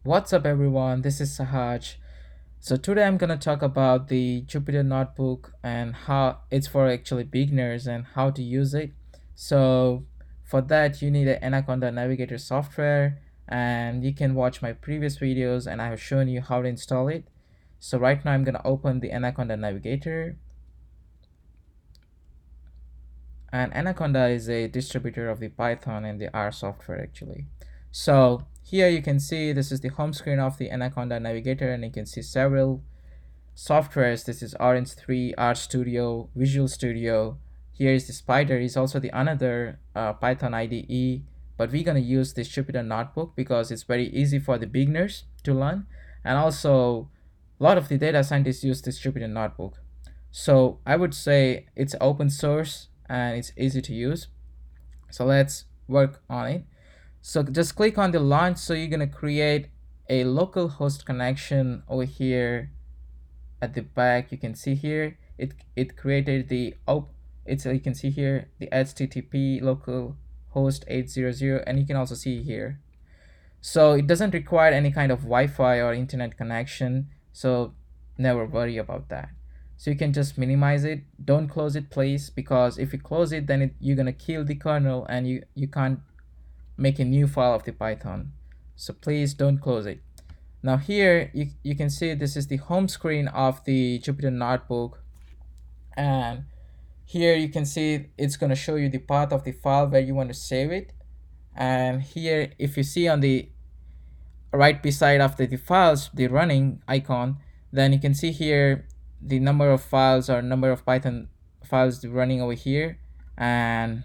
What's up everyone, this is Sahaj. So today I'm going to talk about the Jupyter notebook and how it's for actually beginners and how to use it. So for that you need an Anaconda Navigator software, and you can watch my previous videos and I have shown you how to install it. So right now I'm going to open the Anaconda Navigator, and Anaconda is a distributor of the Python and the R software actually. So here you can see this is the home screen of the Anaconda Navigator, and you can see several softwares. This is Orange 3, RStudio, Visual Studio. Here is the Spider, is also the another Python IDE, but we're gonna use this Jupyter notebook because it's very easy for the beginners to learn, and also a lot of the data scientists use this Jupyter notebook. So I would say it's open source and it's easy to use. So let's work on it. So just click on the launch. So you're gonna create a local host connection over here at the back. You can see here it created the it's you can see here the HTTP local host 800, and you can also see here. So it doesn't require any kind of Wi-Fi or internet connection, so never worry about that. So you can just minimize it. Don't close it please, because if you close it then you're gonna kill the kernel and you can't make a new file of the Python. So please don't close it. Now here you can see this is the home screen of the Jupyter notebook, and here you can see it's going to show you the path of the file where you want to save it. And here if you see on the right beside of the files, the running icon, then you can see here the number of files or number of Python files running over here. And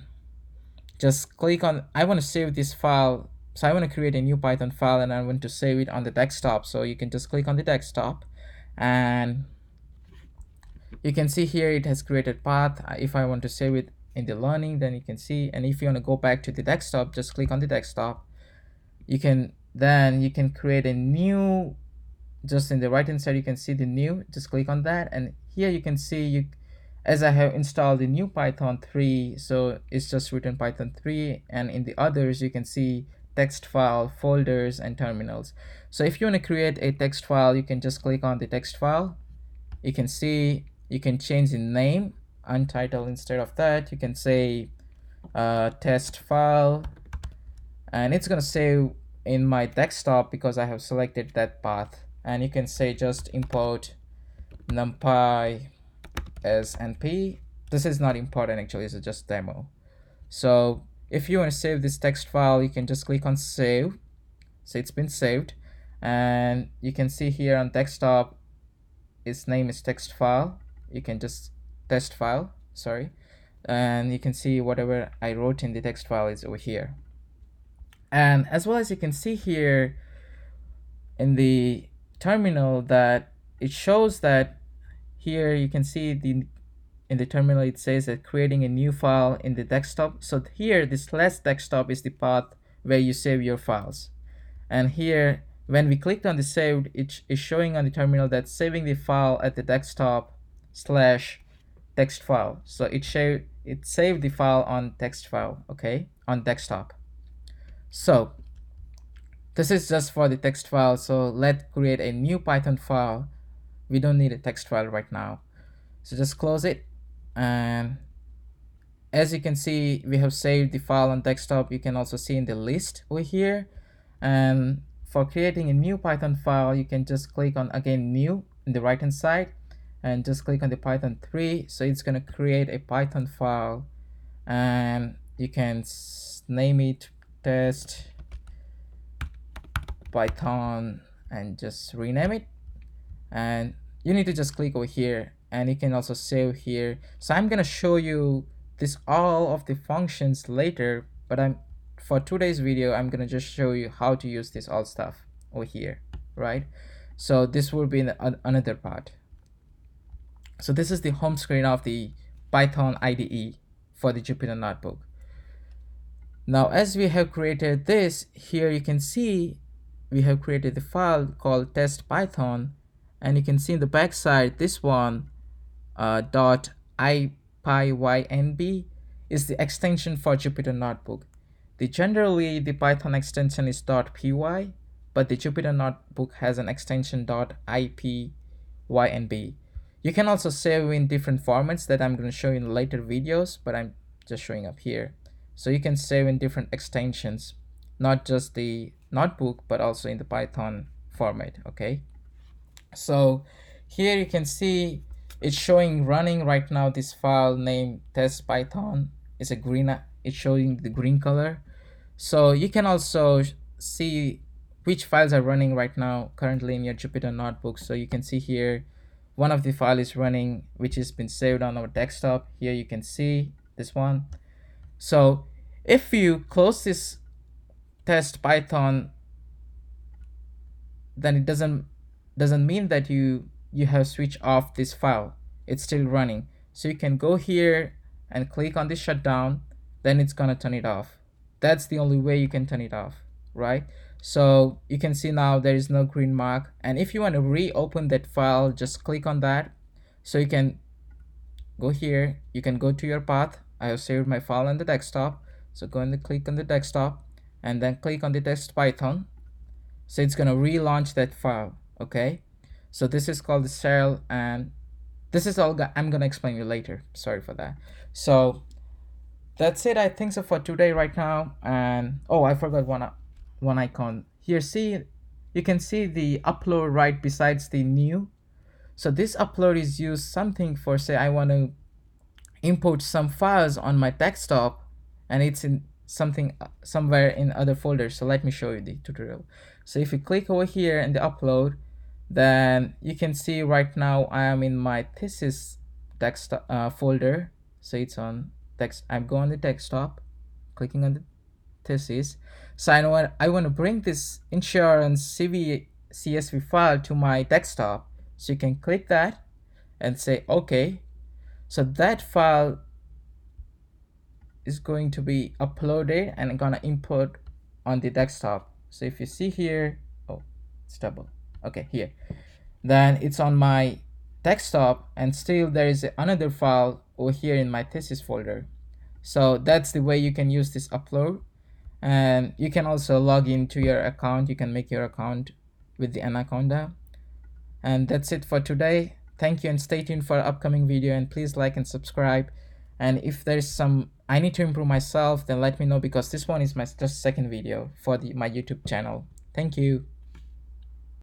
just click on, I want to save this file, so I want to create a new Python file and I want to save it on the desktop. So you can just click on the desktop, and you can see here it has created path. If I want to save it in the learning, then you can see, and if you want to go back to the desktop, just click on the desktop. You can create a new, just in the right hand side you can see the new, just click on that, and here you can see as I have installed the new Python 3, so it's just written Python 3, and in the others you can see text file, folders, and terminals. So if you want to create a text file, you can just click on the text file. You can see you can change the name, untitled instead of that. You can say test file, and it's gonna save in my desktop because I have selected that path. And you can say just import numpy as np. This is not important actually, it's just demo. So if you want to save this text file, you can just click on save. So it's been saved, and you can see here on desktop its name is text file. You can just test file, sorry, and you can see whatever I wrote in the text file is over here. And as well as you can see here in the terminal that it shows that here you can see in the terminal it says that creating a new file in the desktop. So here this slash desktop is the path where you save your files, and here when we clicked on the saved, it is showing on the terminal that saving the file at the desktop slash text file. So it saved the file on text file, okay, on desktop. So this is just for the text file. So let's create a new Python file. We don't need a text file right now, so just close it. And as you can see, we have saved the file on desktop. You can also see in the list over here. And for creating a new Python file, you can just click on again new in the right hand side and just click on the Python 3. So it's going to create a Python file, and you can name it test Python and just rename it. And you need to just click over here, and you can also save here. So I'm gonna show you this all of the functions later, but for today's video I'm gonna just show you how to use this all stuff over here, right? So this will be in another part. So this is the home screen of the Python IDE for the Jupyter notebook. Now as we have created this, here you can see we have created the file called test Python, and you can see in the back side this one .ipynb is the extension for Jupyter notebook. Generally the Python extension is .py, but the Jupyter Notebook has an extension .ipynb. You can also save in different formats that I'm going to show you in later videos, but I'm just showing up here. So you can save in different extensions, not just the notebook, but also in the Python format. Okay. So here you can see it's showing running right now. This file named test python is a green, it's showing the green color. So you can also see which files are running right now currently in your Jupyter notebook. So you can see here one of the file is running, which has been saved on our desktop. Here you can see this one. So if you close this test python, then it doesn't mean that you have switched off this file. It's still running. So you can go here and click on the shutdown, then it's gonna turn it off. That's the only way you can turn it off, right? So you can see now there is no green mark, and if you want to reopen that file, just click on that. So you can go here, you can go to your path. I have saved my file on the desktop, so go and click on the desktop and then click on the test python. So it's gonna relaunch that file. Okay, so this is called the shell, and this is all I'm gonna explain you later. Sorry for that. So that's it, I think so, for today right now. And oh, I forgot one icon here. See, you can see the upload right besides the new. So this upload is used something for, say I want to import some files on my desktop and it's in something somewhere in other folders. So let me show you the tutorial. So if you click over here in the upload, then you can see right now I am in my thesis desktop folder. So it's on text. I'm going on the desktop, clicking on the thesis. So I want to bring this insurance CSV file to my desktop. So you can click that and say okay. So that file is going to be uploaded and gonna import on the desktop. So if you see here, oh, it's double. Okay, here. Then it's on my desktop, and still there is another file over here in my thesis folder. So that's the way you can use this upload. And you can also log into your account. You can make your account with the Anaconda. And that's it for today. Thank you, and stay tuned for upcoming video, and please like and subscribe. And if there's some I need to improve myself, then let me know, because this one is my just second video for my YouTube channel. Thank you.